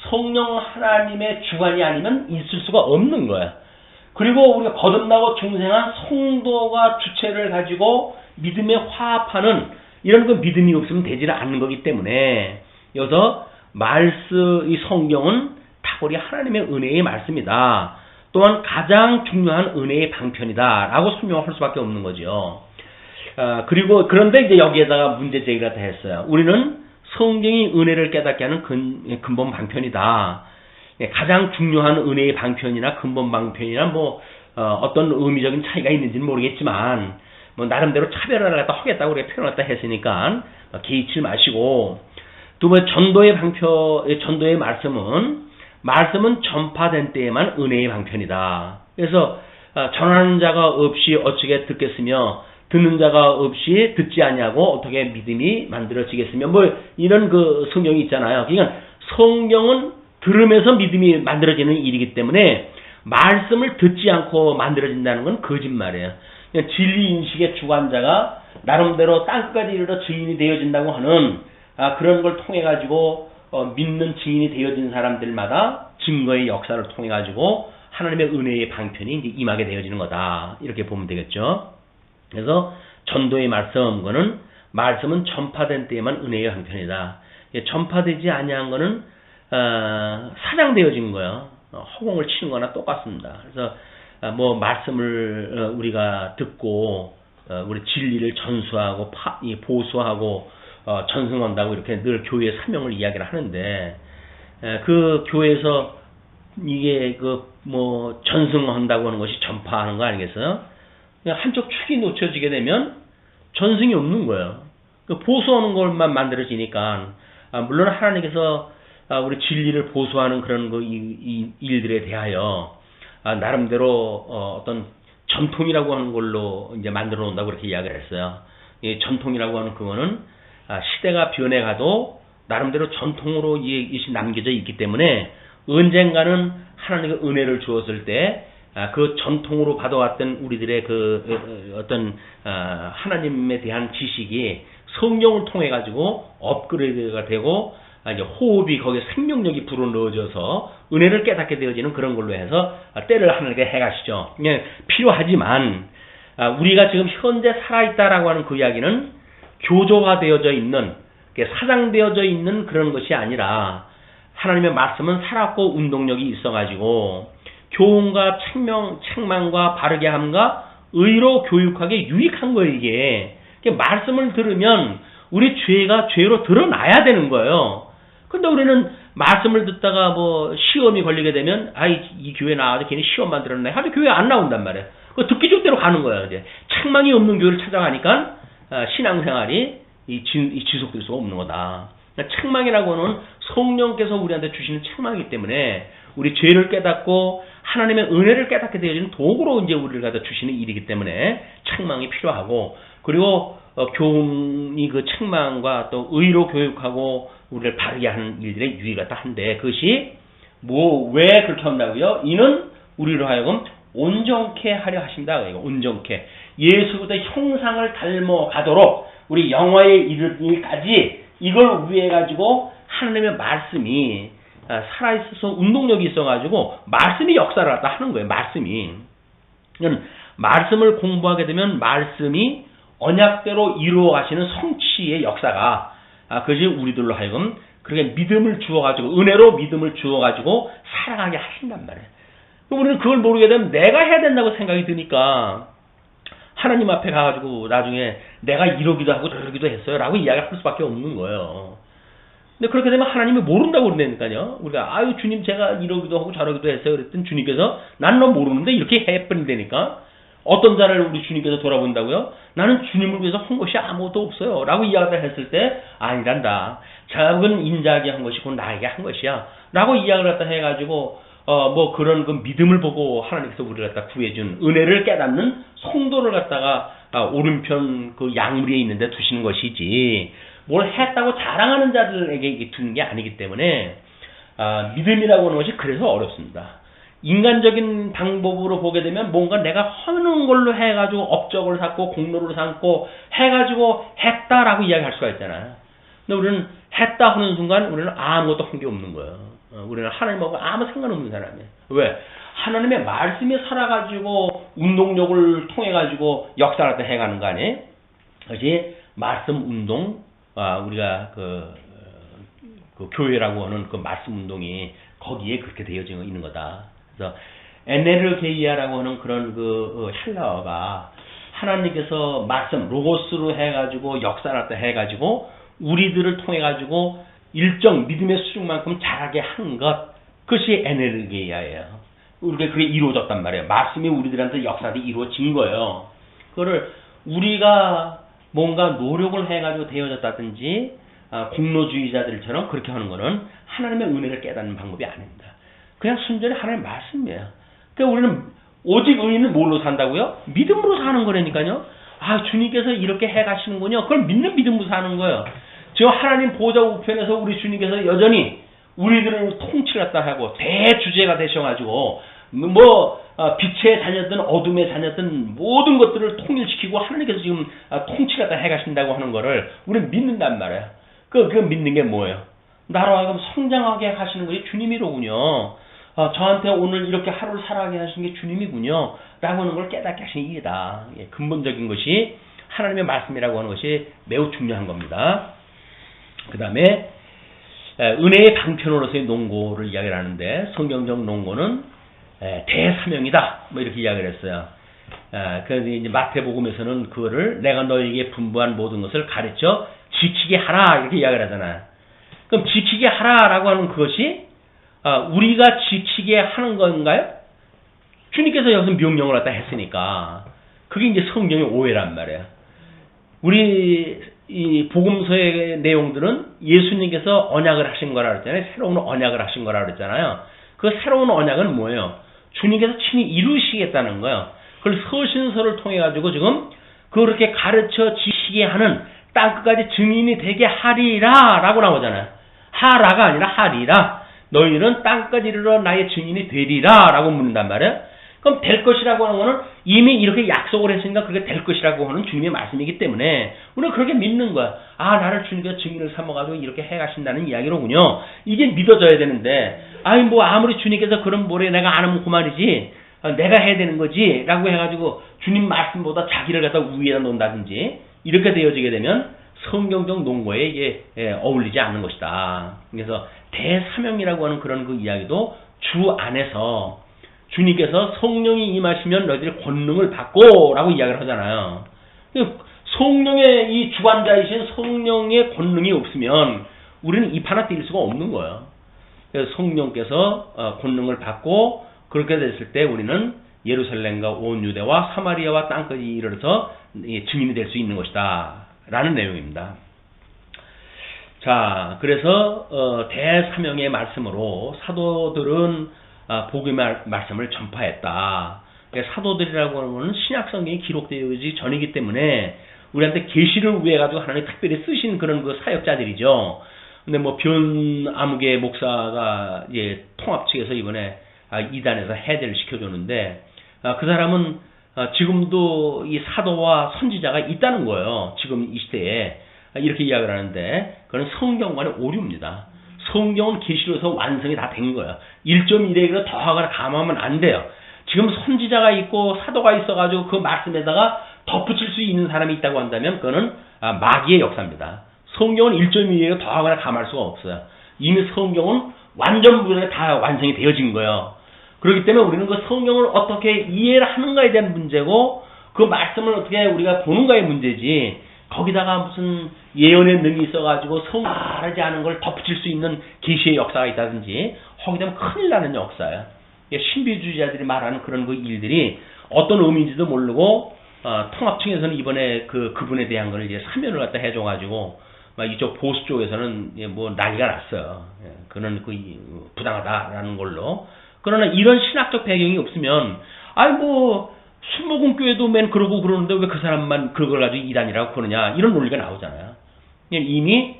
성령 하나님의 주관이 아니면 있을 수가 없는 거야. 그리고 우리가 거듭나고 중생한 성도가 주체를 가지고 믿음에 화합하는 이런 그 믿음이 없으면 되지를 않는 거기 때문에 여기서 이 성경은 탁월히 하나님의 은혜의 말씀이다. 또한 가장 중요한 은혜의 방편이다 라고 설명할 수밖에 없는 거죠. 그런데 이제 여기에다가 문제 제기가 했어요. 우리는 성경이 은혜를 깨닫게 하는 근본 방편이다. 가장 중요한 은혜의 방편이나 근본 방편이나 어떤 의미적인 차이가 있는지는 모르겠지만 나름대로 차별화를 갖다 하겠다고 우리가 표현을 갖다 했으니까 개의치 마시고 두 번째 전도의 말씀은 전파된 때에만 은혜의 방편이다. 그래서 전하는 자가 없이 어떻게 듣겠으며 듣는 자가 없이 듣지 아니하고 어떻게 믿음이 만들어지겠으며 뭐 이런 그 성경이 있잖아요. 그러니까 성경은 들으면서 믿음이 만들어지는 일이기 때문에 말씀을 듣지 않고 만들어진다는 건 거짓말이에요. 그냥 진리 인식의 주관자가 나름대로 땅끝까지 이르러 증인이 되어진다고 하는 그런 걸 통해 가지고 믿는 증인이 되어진 사람들마다 증거의 역사를 통해 가지고 하나님의 은혜의 방편이 이제 임하게 되어지는 거다. 이렇게 보면 되겠죠. 그래서 전도의 말씀, 그거는 말씀은 전파된 때에만 은혜의 방편이다. 전파되지 아니한 거는 사장되어진 거예요. 허공을 치는 거나 똑같습니다. 그래서 뭐 말씀을 우리가 듣고 우리 진리를 전수하고 보수하고 전승한다고 이렇게 늘 교회의 사명을 이야기를 하는데 그 교회에서 이게 그 뭐 전승한다고 하는 것이 전파하는 거 아니겠어요? 그냥 한쪽 축이 놓쳐지게 되면 전승이 없는 거예요. 보수하는 것만 만들어지니까 물론 하나님께서 우리 진리를 보수하는 그런 그 일들에 대하여 나름대로 어떤 전통이라고 하는 걸로 이제 만들어 놓는다고 그렇게 이야기를 했어요. 이 전통이라고 하는 그거는 시대가 변해가도 나름대로 전통으로 이것이 남겨져 있기 때문에 언젠가는 하나님의 은혜를 주었을 때 그 전통으로 받아왔던 우리들의 그 어떤 하나님에 대한 지식이 성령을 통해 가지고 업그레이드가 되고 이제 호흡이 거기에 생명력이 불어넣어져서 은혜를 깨닫게 되어지는 그런 걸로 해서 때를 하나님께 해가시죠. 필요하지만 우리가 지금 현재 살아있다라고 하는 그 이야기는 교조화되어져 있는 사장되어져 있는 그런 것이 아니라 하나님의 말씀은 살았고 운동력이 있어가지고 교훈과 책망과 바르게 함과 의로 교육하게 유익한 거예요. 이게 말씀을 들으면 우리 죄가 죄로 드러나야 되는 거예요. 근데 우리는 말씀을 듣다가 뭐 시험이 걸리게 되면 이 교회 나와서 괜히 시험만 들었네 하도 교회 안 나온단 말이에요. 그 듣기 좋은 대로 가는 거예요. 이제 책망이 없는 교회를 찾아가니까 신앙생활이 지속될 수가 없는 거다. 책망이라고 하는 성령께서 우리한테 주시는 책망이기 때문에 우리 죄를 깨닫고 하나님의 은혜를 깨닫게 되어지는 도구로 이제 우리를 갖다 주시는 일이기 때문에 책망이 필요하고 그리고 교훈이 그 책망과 또 의로 교육하고 우리를 바르게 하는 일들의 유의가 다 한데 그것이 왜 그렇게 한다고요? 이는 우리로 하여금 온전케 하려 하신다. 온전케 예수보다 형상을 닮아가도록 우리 영화에 이르기까지 이걸 위해 가지고 하나님의 말씀이 살아있어서 운동력이 있어가지고 말씀이 역사를 갖다 하는 거예요. 말씀을 공부하게 되면 말씀이 언약대로 이루어 가시는 성취의 역사가 그것이 우리들로 하여금 그렇게 믿음을 주어가지고 은혜로 믿음을 주어가지고 살아가게 하신단 말이에요. 우리는 그걸 모르게 되면 내가 해야 된다고 생각이 드니까 하나님 앞에 가가지고 나중에 내가 이러기도 하고 저러기도 했어요 라고 이야기할 수밖에 없는 거예요. 근데 그렇게 되면 하나님이 모른다고 그러니까요. 우리가 주님 제가 이러기도 하고 저러기도 했어요 그랬더니 주님께서 난 너 모르는데 이렇게 해버린다니까. 어떤 자를 우리 주님께서 돌아본다고요? 나는 주님을 위해서 한 것이 아무것도 없어요 라고 이야기를 했을 때 아니란다. 작은 인자에게 한 것이고 나에게 한 것이야 라고 이야기를 갖다 해가지고 뭐 그런 그 믿음을 보고 하나님께서 우리를 갖다 구해준 은혜를 깨닫는 성도를 갖다가 오른편 그 양무리에 있는데 두시는 것이지 뭘 했다고 자랑하는 자들에게 두는 게 아니기 때문에 믿음이라고 하는 것이 그래서 어렵습니다. 인간적인 방법으로 보게 되면 뭔가 내가 하는 걸로 해가지고 업적을 삼고 공로를 삼고 해가지고 했다라고 이야기할 수가 있잖아요. 근데 우리는 했다 하는 순간 우리는 아무것도 한 게 없는 거예요. 우리는 하나님하고 아무 상관없는 사람이에요. 왜? 하나님의 말씀이 살아가지고 운동력을 통해가지고 역사를 해가는 거 아니에요? 그것이 말씀 운동, 우리가 그 교회라고 하는 그 말씀 운동이 거기에 그렇게 되어져 있는 거다. 그래서 에네르게이아라고 하는 그런 그 헬라어가 하나님께서 말씀 로고스로 해가지고 역사를 해가지고 우리들을 통해가지고 일정 믿음의 수준만큼 자라게 한 것, 그것이 에네르게이아예요. 우리가 그게 이루어졌단 말이에요. 말씀이 우리들한테 역사들이 이루어진 거예요. 그거를 우리가 뭔가 노력을 해가지고 되어졌다든지 공로주의자들처럼 그렇게 하는 거는 하나님의 은혜를 깨닫는 방법이 아닙니다. 그냥 순전히 하나님의 말씀이에요. 그러니까 우리는 오직 의인은 뭘로 산다고요? 믿음으로 사는 거라니까요. 아, 주님께서 이렇게 해가시는군요. 그걸 믿는 믿음으로 사는 거예요. 지금 하나님 보좌 우편에서 우리 주님께서 여전히 우리들을 통치를 갖다 하고 대주제가 되셔가지고 빛의 자녀든 어둠의 자녀든 모든 것들을 통일시키고 하나님께서 지금 통치를 갖다 해가신다고 하는 거를 우리는 믿는단 말이에요. 그 믿는 게 뭐예요? 나로 하여금 성장하게 하시는 것이 주님이로군요. 저한테 오늘 이렇게 하루를 살아가게 하시는 게 주님이군요. 라고 하는 걸 깨닫게 하시는 일이다. 예, 근본적인 것이 하나님의 말씀이라고 하는 것이 매우 중요한 겁니다. 그 다음에 은혜의 방편으로서의 농고를 이야기를 하는데 성경적 농고는 대사명이다. 뭐 이렇게 이야기를 했어요. 그래서 이제 마태복음에서는 그거를 내가 너에게 분부한 모든 것을 가르쳐 지키게 하라 이렇게 이야기를 하잖아요. 그럼 지키게 하라라고 하는 그것이 우리가 지키게 하는 건가요? 주님께서 여기서 명령을 갖다 했으니까 그게 이제 성경의 오해란 말이에요. 우리 이 복음서의 내용들은 예수님께서 언약을 하신 거라 그랬잖아요. 새로운 언약을 하신 거라 그랬잖아요. 그 새로운 언약은 뭐예요? 주님께서 친히 이루시겠다는 거예요. 그걸 서신서를 통해 가지고 지금 그렇게 가르쳐 지시게 하는 땅끝까지 증인이 되게 하리라 라고 나오잖아요. 하라가 아니라 하리라. 너희는 땅까지 이르러 나의 증인이 되리라 라고 묻는단 말이에요. 그럼 될 것이라고 하는 거는 이미 이렇게 약속을 했으니까 그게 될 것이라고 하는 주님의 말씀이기 때문에 우리는 그렇게 믿는 거야. 아, 나를 주님께서 증인을 삼아가지고 이렇게 해가신다는 이야기로군요. 이게 믿어져야 되는데 아니 뭐 아무리 주님께서 그런 뭐래 내가 안 하면 그만이지 내가 해야 되는 거지 라고 해가지고 주님 말씀보다 자기를 갖다 위에다 놓는다든지 이렇게 되어지게 되면 성경적 농고에 이게 어울리지 않는 것이다. 그래서 대사명이라고 하는 그런 그 이야기도 주 안에서 주님께서 성령이 임하시면 너희들이 권능을 받고 라고 이야기를 하잖아요. 성령의 이 주관자이신 성령의 권능이 없으면 우리는 입 하나 띄울 수가 없는 거예요. 그래서 성령께서 권능을 받고 그렇게 됐을 때 우리는 예루살렘과 온 유대와 사마리아와 땅까지 이르러서 증인이 될 수 있는 것이다 라는 내용입니다. 자, 그래서 대사명의 말씀으로 사도들은 복음의 말씀을 전파했다. 사도들이라고 하는 것은 신약성경이 기록되어지기 전이기 때문에 우리한테 계시를 위해 가지고 하나님 특별히 쓰신 그런 그 사역자들이죠. 근데 뭐 변아무개 목사가 이제 통합 측에서 이번에 이단에서 해제를 시켜줬는데 그 사람은 지금도 이 사도와 선지자가 있다는 거예요. 지금 이 시대에 이렇게 이야기를 하는데 그건 성경과는 오류입니다. 성경은 계시로서 완성이 다 된 거예요. 1.1에 더하거나 감하면 안 돼요. 지금 선지자가 있고 사도가 있어가지고 그 말씀에다가 덧붙일 수 있는 사람이 있다고 한다면 그거는 마귀의 역사입니다. 성경은 1.1에 더하거나 감할 수가 없어요. 이미 성경은 완전 부분에 다 완성이 되어진 거예요. 그렇기 때문에 우리는 그 성경을 어떻게 이해를 하는가에 대한 문제고 그 말씀을 어떻게 우리가 보는가의 문제지 거기다가 무슨 예언의 능이 있어가지고 성하지 않은 걸 덧붙일 수 있는 계시의 역사가 있다든지 하게 되면 큰일 나는 역사예요. 신비주의자들이 말하는 그런 그 일들이 어떤 의미인지도 모르고 통합층에서는 이번에 그분에 대한 걸 이제 사면을 갖다 해줘가지고 이쪽 보수 쪽에서는 뭐 난리가 났어요. 그런 그 부당하다라는 걸로. 그러나 이런 신학적 배경이 없으면 아니 뭐 순복음교회도 맨 그러고 그러는데 왜 그 사람만 그걸 가지고 이단이라고 그러냐 이런 논리가 나오잖아요. 이미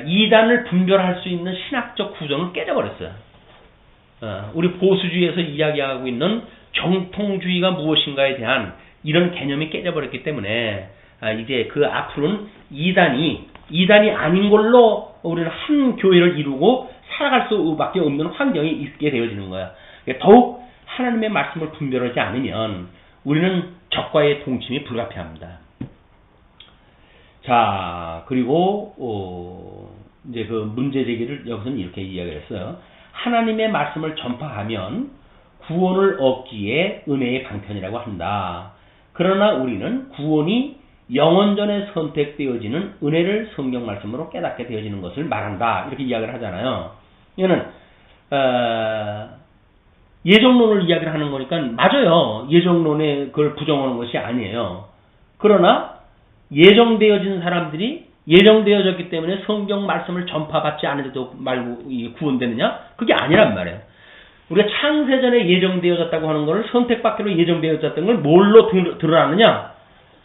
이단을 분별할 수 있는 신학적 구조는 깨져버렸어요. 우리 보수주의에서 이야기하고 있는 정통주의가 무엇인가에 대한 이런 개념이 깨져버렸기 때문에 이제 그 앞으로는 이단이 아닌 걸로 우리는 한 교회를 이루고 살아갈 수밖에 없는 환경이 있게 되어지는 거야. 더욱 하나님의 말씀을 분별하지 않으면 우리는 적과의 동침이 불가피합니다. 자, 그리고 이제 그 문제 제기를 여기서는 이렇게 이야기를 했어요. 하나님의 말씀을 전파하면 구원을 얻기에 은혜의 방편이라고 한다. 그러나 우리는 구원이 영원전에 선택되어지는 은혜를 성경 말씀으로 깨닫게 되어지는 것을 말한다. 이렇게 이야기를 하잖아요. 이거는 예정론을 이야기를 하는 거니까 맞아요. 예정론에 그걸 부정하는 것이 아니에요. 그러나 예정되어진 사람들이 예정되어졌기 때문에 성경 말씀을 전파받지 않아도 말고 구원되느냐? 그게 아니란 말이에요. 우리가 창세전에 예정되어졌다고 하는 것을 선택받기로 예정되어졌던 걸 뭘로 드러나느냐?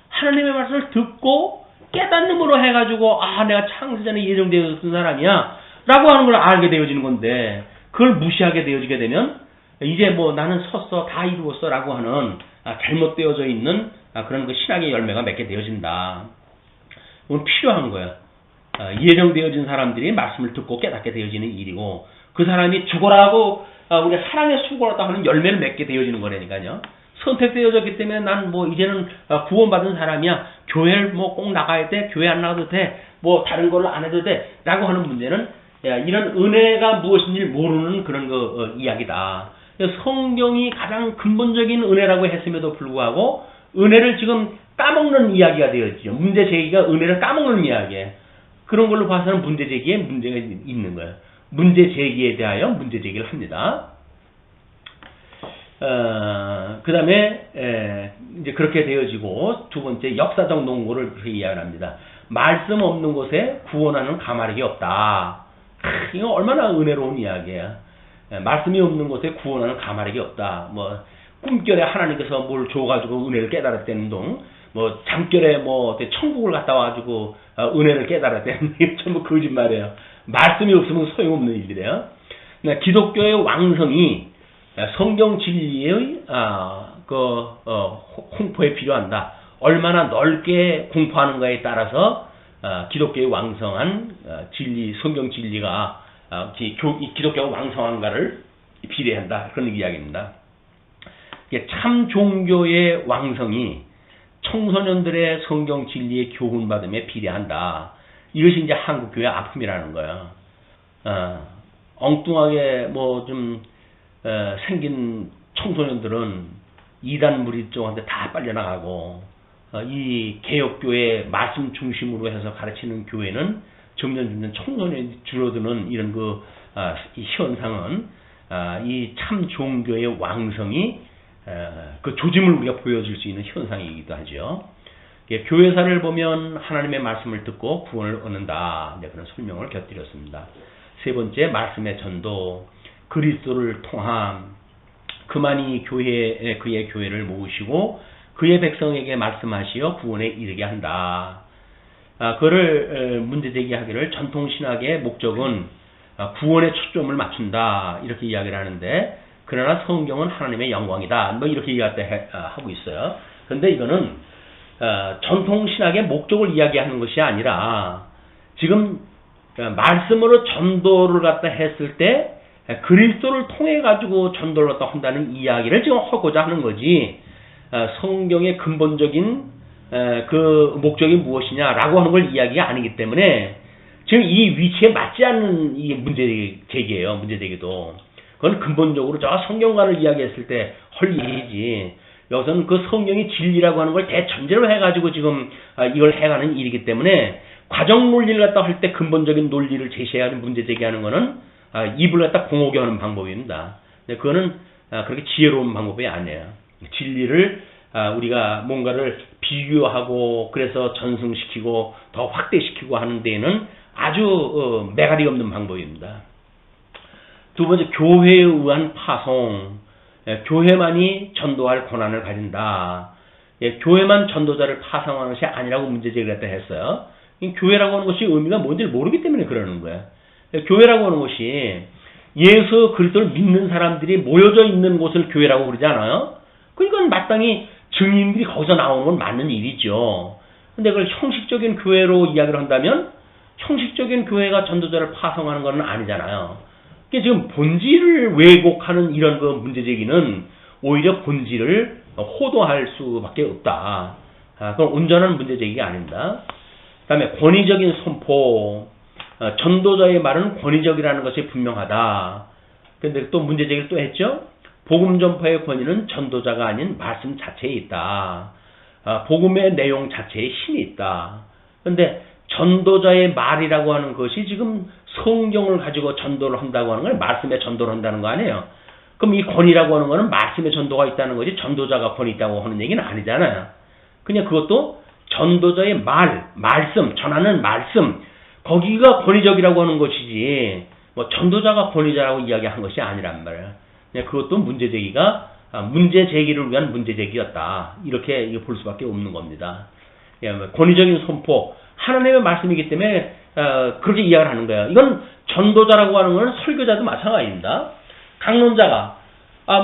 하나님의 말씀을 듣고 깨닫음으로 해가지고 내가 창세전에 예정되어졌던 사람이야 라고 하는 걸 알게 되어지는 건데, 그걸 무시하게 되어지게 되면 이제 뭐 나는 섰어, 다 이루었어 라고 하는 잘못되어져 있는 그런 그 신앙의 열매가 맺게 되어진다. 그건 필요한 거야. 예정되어진 사람들이 말씀을 듣고 깨닫게 되어지는 일이고, 그 사람이 죽어라고 우리가 사랑의 수고라고 하는 열매를 맺게 되어지는 거라니까요. 선택되어졌기 때문에 난 뭐 이제는 구원받은 사람이야, 교회를 뭐 꼭 나가야 돼, 교회 안 나가도 돼, 뭐 다른 걸로 안 해도 돼 라고 하는 문제는 이런 은혜가 무엇인지 모르는 그런 이야기다. 성경이 가장 근본적인 은혜라고 했음에도 불구하고 은혜를 지금 까먹는 이야기가 되었죠. 문제 제기가 은혜를 까먹는 이야기예요. 그런 걸로 봐서는 문제 제기에 문제가 있는 거예요. 문제 제기에 대하여 문제 제기를 합니다. 그 다음에 이제 그렇게 되어지고, 두 번째 역사적 농고를 그렇게 이야기합니다. 말씀 없는 곳에 구원하는 가마력이 없다. 이거 얼마나 은혜로운 이야기야. 말씀이 없는 곳에 구원하는 가마력이 없다. 뭐 꿈결에 하나님께서 뭘 줘가지고 은혜를 깨달았다는 동, 뭐 잠결에 뭐 천국을 갔다 와가지고 은혜를 깨달았다는 게 전부 거짓말이에요. 말씀이 없으면 소용없는 일이래요. 기독교의 왕성이 성경 진리의 홍포에 필요한다. 얼마나 넓게 공포하는가에 따라서 기독교의 왕성한 진리, 성경 진리가 기독교가 왕성한가를 비례한다. 그런 이야기입니다. 참 종교의 왕성이 청소년들의 성경 진리의 교훈받음에 비례한다. 이것이 이제 한국교회 아픔이라는 거예요. 엉뚱하게 뭐 좀 생긴 청소년들은 이단 무리 쪽한테 다 빨려나가고, 이 개혁교회 말씀 중심으로 해서 가르치는 교회는 점점 청소년이 줄어드는 이런 이 현상은 이 참 종교의 왕성이 그 조짐을 우리가 보여줄 수 있는 현상이기도 하죠. 교회사를 보면 하나님의 말씀을 듣고 구원을 얻는다. 그런 설명을 곁들였습니다. 세 번째, 말씀의 전도, 그리스도를 통함. 그만이 그의 교회를 모으시고 그의 백성에게 말씀하시어 구원에 이르게 한다. 그를 문제제기하기를 전통신학의 목적은 구원에 초점을 맞춘다. 이렇게 이야기를 하는데, 그러나 성경은 하나님의 영광이다. 뭐 이렇게 이야기하고 있어요. 그런데 이거는 전통신학의 목적을 이야기하는 것이 아니라, 지금 말씀으로 전도를 갖다 했을 때 그리스도를 통해 가지고 전도를 갖다 한다는 이야기를 지금 하고자 하는 거지, 성경의 근본적인 그 목적이 무엇이냐라고 하는 걸 이야기가 아니기 때문에 지금 이 위치에 맞지 않는 이 문제 제기예요. 문제 제기도. 그건 근본적으로 저 성경관을 이야기했을 때 할 일이지, 여기서는 그 성경이 진리라고 하는 걸 대전제로 해가지고 지금 이걸 해가는 일이기 때문에, 과정 논리를 갖다 할 때 근본적인 논리를 제시해야 하는 문제 제기하는 거는 입을 갖다 공호게 하는 방법입니다. 근데 그거는 그렇게 지혜로운 방법이 아니에요. 진리를 우리가 뭔가를 비교하고 그래서 전승시키고 더 확대시키고 하는 데에는 아주 매갈이 없는 방법입니다. 두 번째, 교회에 의한 파송. 교회만이 전도할 권한을 가진다. 교회만 전도자를 파송하는 것이 아니라고 문제 제기를 했어요. 교회라고 하는 것이 의미가 뭔지 모르기 때문에 그러는 거예요. 교회라고 하는 것이 예수 그리스도를 믿는 사람들이 모여져 있는 곳을 교회라고 그러지 않아요? 그러니까 마땅히 증인들이 거기서 나오는 건 맞는 일이죠. 근데 그걸 형식적인 교회로 이야기를 한다면 형식적인 교회가 전도자를 파송하는 건 아니잖아요. 지금 본질을 왜곡하는 이런 그 문제제기는 오히려 본질을 호도할 수밖에 없다. 그건 온전한 문제제기가 아닙니다. 그 다음에 권위적인 선포. 전도자의 말은 권위적이라는 것이 분명하다. 근데 또 문제제기를 또 했죠. 복음 전파의 권위는 전도자가 아닌 말씀 자체에 있다. 복음의 내용 자체에 힘이 있다. 그런데 전도자의 말이라고 하는 것이 지금 성경을 가지고 전도를 한다고 하는 거예요. 말씀에 전도를 한다는 거 아니에요. 그럼 이 권위라고 하는 거는 말씀에 전도가 있다는 거지, 전도자가 권위 있다고 하는 얘기는 아니잖아요. 그냥 그것도 전도자의 말씀, 전하는 말씀, 거기가 권위적이라고 하는 것이지, 뭐 전도자가 권위자라고 이야기한 것이 아니란 말이에요. 그것도 문제 제기를 위한 문제 제기였다. 이렇게 볼 수밖에 없는 겁니다. 권위적인 선포, 하나님의 말씀이기 때문에 그렇게 이야기를 하는 거예요. 이건 전도자라고 하는 것은 설교자도 마찬가지입니다. 강론자가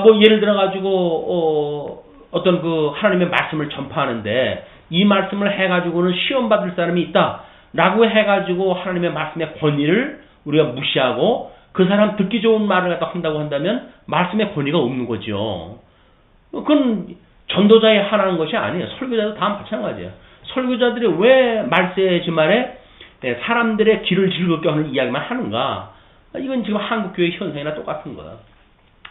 뭐 예를 들어 가지고 어떤 그 하나님의 말씀을 전파하는데 이 말씀을 해가지고는 시험 받을 사람이 있다라고 해가지고 하나님의 말씀의 권위를 우리가 무시하고 그 사람 듣기 좋은 말을 갖다 한다고 한다면 말씀의 권위가 없는 거죠. 그건 전도자에 한하는 것이 아니에요. 설교자도 다 마찬가지예요. 설교자들이 왜 말세지만에 사람들의 귀를 즐겁게 하는 이야기만 하는가? 이건 지금 한국교회 현상이나 똑같은 거야.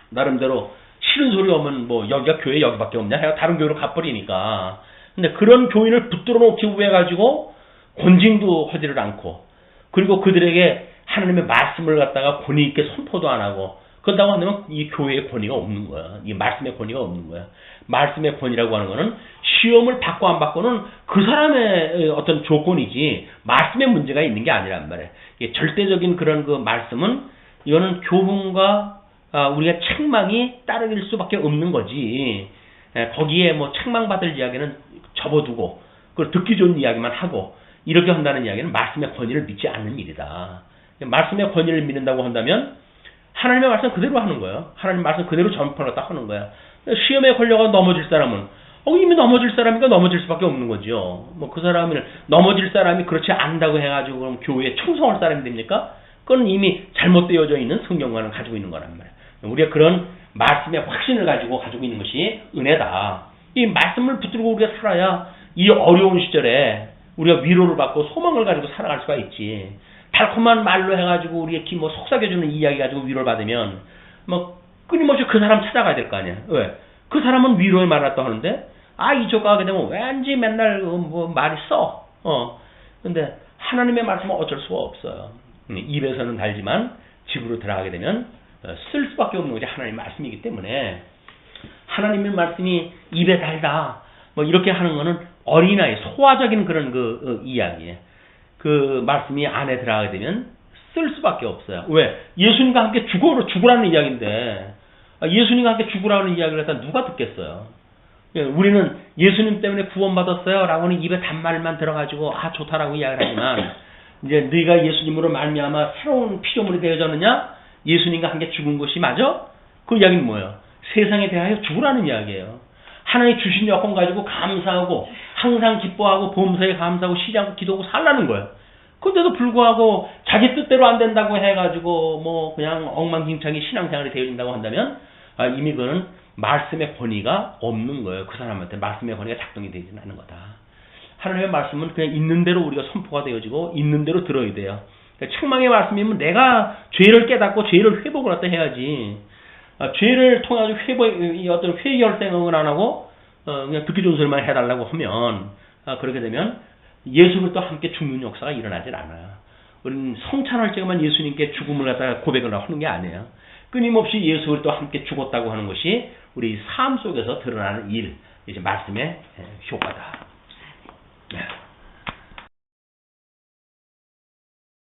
나름대로 싫은 소리 오면 뭐 여기가 교회 여기밖에 없냐 해가 다른 교회로 가버리니까. 근데 그런 교인을 붙들어 놓기 위해 가지고 권징도 하지를 않고, 그리고 그들에게 하나님의 말씀을 갖다가 권위 있게 선포도 안 하고, 그런다고 한다면 이 교회의 권위가 없는 거야. 이 말씀의 권위가 없는 거야. 말씀의 권위라고 하는 거는 시험을 받고 안 받고는 그 사람의 어떤 조건이지 말씀의 문제가 있는 게 아니란 말이에요. 절대적인 그런 그 말씀은 이거는 교훈과 우리가 책망이 따르길 수밖에 없는 거지. 거기에 뭐 책망받을 이야기는 접어두고 그걸 듣기 좋은 이야기만 하고 이렇게 한다는 이야기는 말씀의 권위를 믿지 않는 일이다. 말씀의 권위를 믿는다고 한다면 하나님의 말씀 그대로 하는 거예요. 하나님 말씀 그대로 전파를 딱 하는 거야. 시험에 걸려가 넘어질 사람은 이미 넘어질 사람이니까 넘어질 수밖에 없는 거죠. 뭐 그 사람을 넘어질 사람이 그렇지 않다고 해가지고 그럼 교회에 충성할 사람이 됩니까? 그건 이미 잘못되어져 있는 성경관을 가지고 있는 거란 말이에요. 우리가 그런 말씀의 확신을 가지고 있는 것이 은혜다. 이 말씀을 붙들고 우리가 살아야 이 어려운 시절에 우리가 위로를 받고 소망을 가지고 살아갈 수가 있지. 달콤한 말로 해가지고 우리의 뭐 속삭여주는 이야기 가지고 위로를 받으면 뭐 끊임없이 그 사람 찾아가야 될 거 아니야. 왜? 그 사람은 위로의 말을 했다 하는데 이쪽 가게 되면 왠지 맨날 뭐 말이 써. 근데 하나님의 말씀은 어쩔 수가 없어요. 입에서는 달지만 집으로 들어가게 되면 쓸 수밖에 없는 것이 하나님의 말씀이기 때문에 하나님의 말씀이 입에 달다. 뭐 이렇게 하는 거는 어린아이, 소화적인 그런 그 이야기예요. 그 말씀이 안에 들어가게 되면 쓸 수밖에 없어요. 왜? 예수님과 함께 죽으라는 이야기인데 예수님과 함께 죽으라는 이야기를 갖다 누가 듣겠어요? 우리는 예수님 때문에 구원받았어요 라고는 입에 단말만 들어가지고 좋다라고 이야기를 하지만 이제 네가 예수님으로 말미암아 새로운 피조물이 되어졌느냐? 예수님과 함께 죽은 것이 맞아? 그 이야기는 뭐예요? 세상에 대하여 죽으라는 이야기예요. 하나님 주신 여건 가지고 감사하고 항상 기뻐하고 범사에 감사하고 쉬지 않고 기도하고 살라는 거예요. 그런데도 불구하고 자기 뜻대로 안 된다고 해가지고 뭐 그냥 엉망진창이 신앙생활이 되어진다고 한다면 이미 그거는 말씀의 권위가 없는 거예요. 그 사람한테 말씀의 권위가 작동이 되지는 않는 거다. 하나님의 말씀은 그냥 있는 대로 우리가 선포가 되어지고 있는 대로 들어야 돼요. 그러니까 책망의 말씀이면 내가 죄를 깨닫고 죄를 회복을 갖다 해야지. 죄를 통해 어떤 회개할 생각을 안 하고 그냥 듣기 좋은 소리만 해달라고 하면 그렇게 되면 예수 그리스도와 함께 죽는 역사가 일어나질 않아요. 우리는 성찬할 때만 예수님께 죽음을 갖다가 고백을 하는 게 아니에요. 끊임없이 예수 그리스도와 함께 죽었다고 하는 것이 우리 삶 속에서 드러나는 일, 이제 말씀의 효과다.